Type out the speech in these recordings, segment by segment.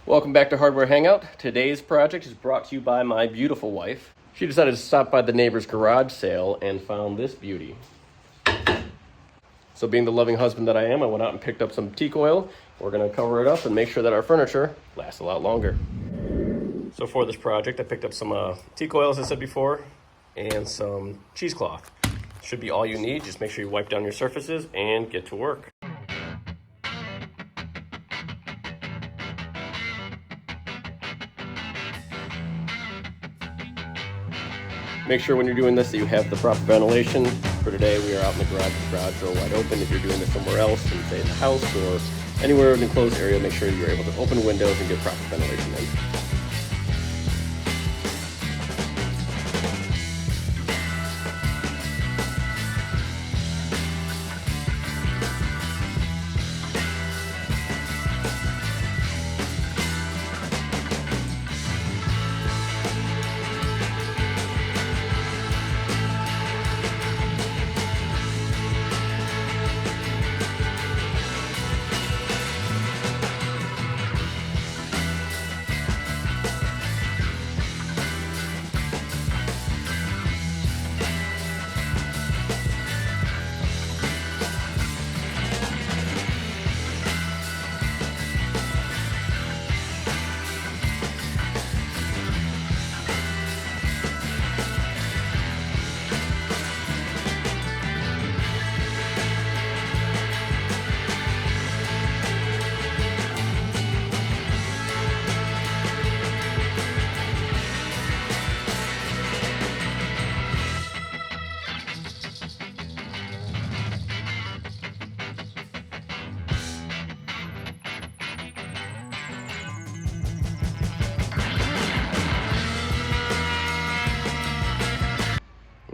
Welcome back to Hardware Hangout. Today's project is brought to you by my beautiful wife. She decided to stop by the neighbor's garage sale and found this beauty. So being the loving husband that I am, I went out and picked up some teak oil. We're gonna cover it up and make sure that our furniture lasts a lot longer. So for this project, I picked up some teak oil, as I said before, and some cheesecloth. Should be all you need. Just make sure you wipe down your surfaces and get to work. Make sure when you're doing this that you have the proper ventilation. For today, we are out in the garage with the garage door wide open. If you're doing this somewhere else, in, say in the house or anywhere in an enclosed area, make sure you're able to open windows and get proper ventilation in.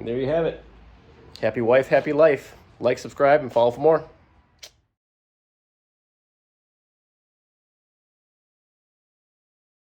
There you have it. Happy wife, happy life. Like, subscribe, and follow for more.